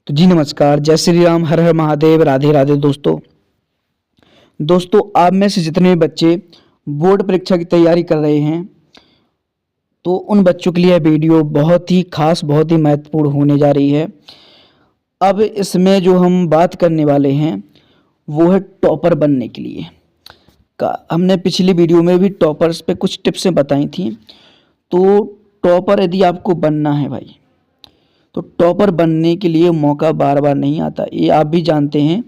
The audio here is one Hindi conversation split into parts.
तो जी नमस्कार, जय श्री राम, हर हर महादेव, राधे राधे। दोस्तों आप में से जितने भी बच्चे बोर्ड परीक्षा की तैयारी कर रहे हैं तो उन बच्चों के लिए यह वीडियो बहुत ही खास, बहुत ही महत्वपूर्ण होने जा रही है। अब इसमें जो हम बात करने वाले हैं वो है टॉपर बनने के लिए का। हमने पिछली वीडियो में भी टॉपर्स पे कुछ टिप्सें बताई थी। तो टॉपर यदि आपको बनना है भाई, तो टॉपर बनने के लिए मौका बार बार नहीं आता, ये आप भी जानते हैं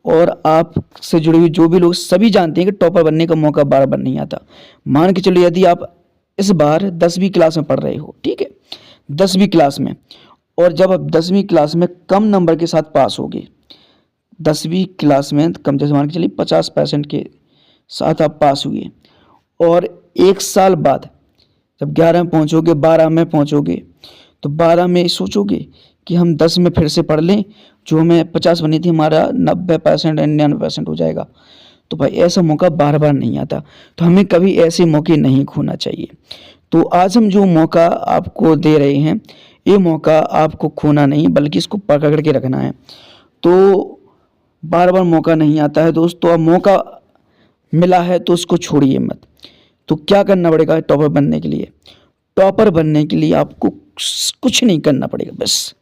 और आपसे जुड़े हुए जो भी लोग सभी जानते हैं कि टॉपर बनने का मौका बार बार नहीं आता। मान के चलो यदि आप इस बार 10वीं क्लास में पढ़ रहे हो, ठीक है, 10वीं क्लास में, और जब आप 10वीं क्लास में कम नंबर के साथ पास होगे, 10वीं क्लास में कम जैसे मान के चलिए 50% के साथ आप पास हुए, और एक साल बाद जब 11 में पहुँचोगे, 12 में पहुँचोगे, तो 12 में सोचोगे कि हम 10 में फिर से पढ़ लें, जो हमें 50 बनी थी हमारा 90% 99% हो जाएगा। तो भाई ऐसा मौका बार बार नहीं आता, तो हमें कभी ऐसे मौके नहीं खोना चाहिए। तो आज हम जो मौका आपको दे रहे हैं, ये मौका आपको खोना नहीं बल्कि इसको पकड़ के रखना है। तो बार बार मौका नहीं आता है दोस्तों, अब मौका मिला है तो उसको छोड़िए मत। तो क्या करना पड़ेगा टॉपर बनने के लिए? टॉपर बनने के लिए आपको कुछ नहीं करना पड़ेगा, बस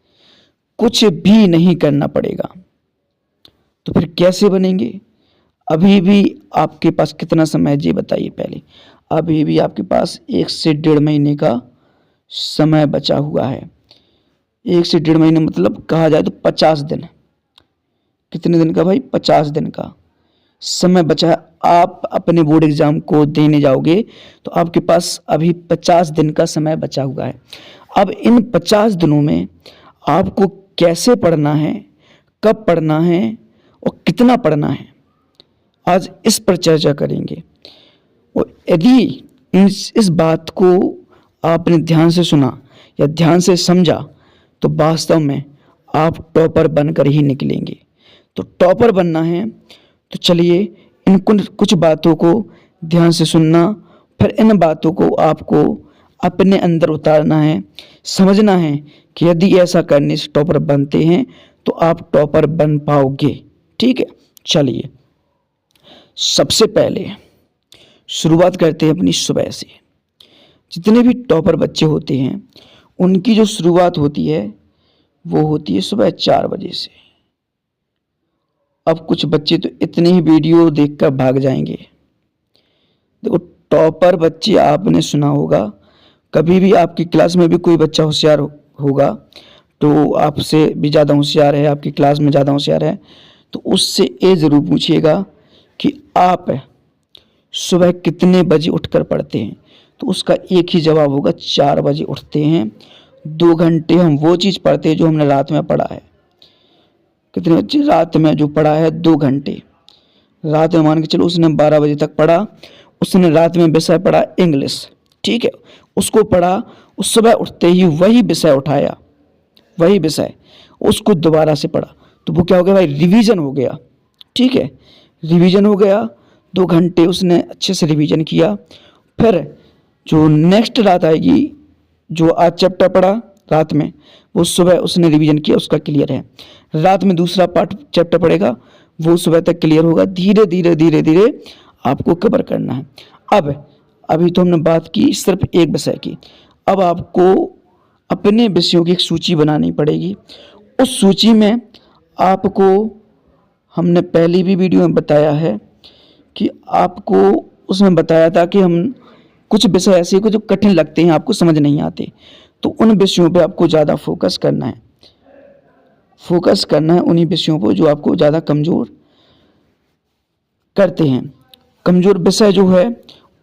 कुछ भी नहीं करना पड़ेगा। तो फिर कैसे बनेंगे? अभी भी आपके पास कितना समय है ये बताइए पहले। अभी भी आपके पास 1 से 1.5 महीने का समय बचा हुआ है। 1 से 1.5 महीने मतलब कहा जाए तो 50 दिन। कितने दिन का भाई? 50 दिन का समय बचा है। आप अपने बोर्ड एग्जाम को देने जाओगे तो आपके पास अभी 50 दिन का समय बचा हुआ है। अब इन 50 दिनों में आपको कैसे पढ़ना है, कब पढ़ना है और कितना पढ़ना है, आज इस पर चर्चा करेंगे। और यदि इस बात को आपने ध्यान से सुना या ध्यान से समझा तो वास्तव में आप टॉपर बनकर ही निकलेंगे। तो टॉपर बनना है तो चलिए इन कुछ बातों को ध्यान से सुनना, फिर इन बातों को आपको अपने अंदर उतारना है, समझना है कि यदि ऐसा करने से टॉपर बनते हैं तो आप टॉपर बन पाओगे। ठीक है, चलिए सबसे पहले शुरुआत करते हैं अपनी सुबह से। जितने भी टॉपर बच्चे होते हैं उनकी जो शुरुआत होती है वो होती है सुबह 4 बजे से। अब कुछ बच्चे तो इतनी ही वीडियो देखकर भाग जाएंगे। देखो टॉपर बच्चे, आपने सुना होगा, कभी भी आपकी क्लास में भी कोई बच्चा होशियार होगा तो आपसे भी ज़्यादा होशियार है, आपकी क्लास में ज़्यादा होशियार है, तो उससे ये ज़रूर पूछिएगा कि आप सुबह कितने बजे उठकर पढ़ते हैं। तो उसका एक ही जवाब होगा, 4 बजे उठते हैं। 2 घंटे हम वो चीज़ पढ़ते हैं जो हमने रात में पढ़ा है। कितने बच्चे? रात में जो पढ़ा है 2 घंटे। रात में मान के चलो उसने 12 बजे तक पढ़ा, उसने रात में विषय पढ़ा इंग्लिश, ठीक है, उसको पढ़ा, उस सुबह उठते ही वही विषय उठाया, वही विषय उसको दोबारा से पढ़ा, तो वो क्या हो गया भाई? रिवीजन हो गया। ठीक है, रिवीजन हो गया। 2 घंटे उसने अच्छे से रिवीजन किया। फिर जो नेक्स्ट रात आएगी, जो आज चैप्टर पढ़ा रात में, वो सुबह उसने रिवीजन किया, उसका क्लियर है। रात में दूसरा पार्ट चैप्टर पढ़ेगा, वो सुबह तक क्लियर होगा। धीरे धीरे धीरे धीरे आपको कवर करना है। अब अभी तो हमने बात की सिर्फ एक विषय की, अब आपको अपने विषयों की एक सूची बनानी पड़ेगी। उस सूची में आपको, हमने पहली भी वीडियो में बताया है कि आपको उसमें बताया था कि हम कुछ विषय ऐसे को जो कठिन लगते हैं, आपको समझ नहीं आते, तो उन विषयों पे आपको ज़्यादा फोकस करना है। फोकस करना है उन्हीं विषयों पर जो आपको ज़्यादा कमज़ोर करते हैं। कमज़ोर विषय जो है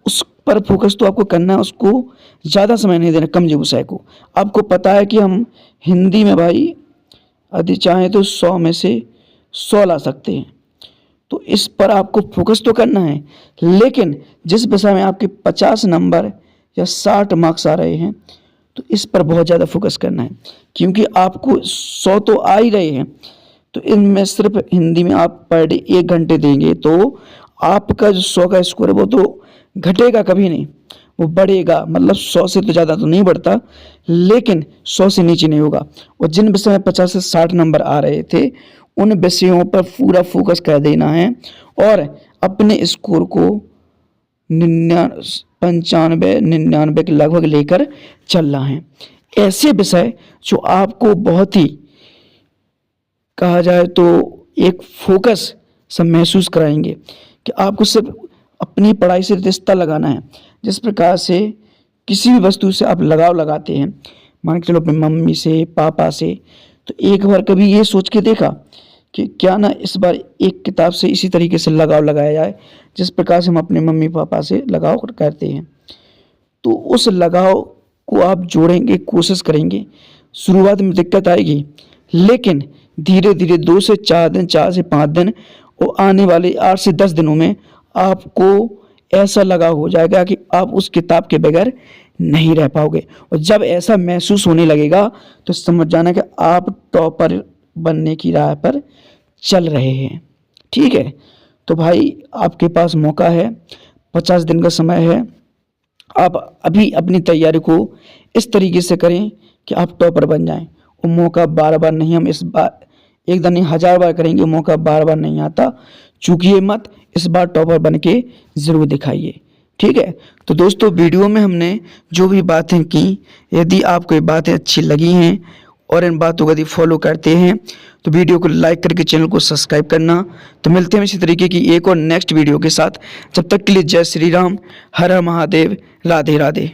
उस पर फोकस तो आपको करना है, उसको ज़्यादा समय नहीं देना। कमज़ोर विषय को आपको पता है कि हम हिंदी में भाई यदि चाहें तो 100 में से 100 ला सकते हैं, तो इस पर आपको फोकस तो करना है। लेकिन जिस विषय में आपके 50 नंबर या 60 मार्क्स आ रहे हैं, तो इस पर बहुत ज़्यादा फोकस करना है, क्योंकि आपको 100 तो आ ही रहे हैं। तो इनमें सिर्फ हिंदी में आप पर डे 1 घंटे देंगे तो आपका जो 100 का स्कोर है वो तो घटेगा कभी नहीं, वो बढ़ेगा, मतलब 100 से तो ज़्यादा तो नहीं बढ़ता, लेकिन 100 से नीचे नहीं होगा। और जिन विषय में 50 से 60 नंबर आ रहे थे, उन विषयों पर पूरा फोकस कर देना है और अपने स्कोर को 95-99 के लगभग लेकर चलना है। ऐसे विषय जो आपको बहुत ही, कहा जाए तो, एक फोकस सब महसूस कराएंगे कि आपको सिर्फ अपनी पढ़ाई से रिश्ता लगाना है। जिस प्रकार से किसी भी वस्तु से आप लगाव लगाते हैं, मान के चलो अपनी मम्मी से, पापा से, तो एक बार कभी ये सोच के देखा कि क्या ना इस बार एक किताब से इसी तरीके से लगाव लगाया जाए जिस प्रकार से हम अपने मम्मी पापा से लगाव करते हैं। तो उस लगाव को आप जोड़ेंगे, कोशिश करेंगे। शुरुआत में दिक्कत आएगी, लेकिन धीरे धीरे 2 से 4 दिन, 4 से 5 दिन और आने वाले 8 से 10 दिनों में आपको ऐसा लगाव हो जाएगा कि आप उस किताब के बगैर नहीं रह पाओगे। और जब ऐसा महसूस होने लगेगा तो समझ जाना कि आप टॉपर बनने की राह पर चल रहे हैं। ठीक है, तो भाई आपके पास मौका है, 50 दिन का समय है। आप अभी अपनी तैयारी को इस तरीके से करें कि आप टॉपर बन जाएं। वो मौका बार बार नहीं, हम इस बार एक दिन नहीं 1000 बार करेंगे, मौका बार बार नहीं आता। चूकिए मत, इस बार टॉपर बन के ज़रूर दिखाइए। ठीक है, तो दोस्तों वीडियो में हमने जो भी बातें की, यदि आपको ये बातें अच्छी लगी हैं और इन बातों को यदि फॉलो करते हैं तो वीडियो को लाइक करके चैनल को सब्सक्राइब करना। तो मिलते हैं इसी तरीके की एक और नेक्स्ट वीडियो के साथ। जब तक के लिए जय श्री राम, हर हर महादेव, राधे राधे।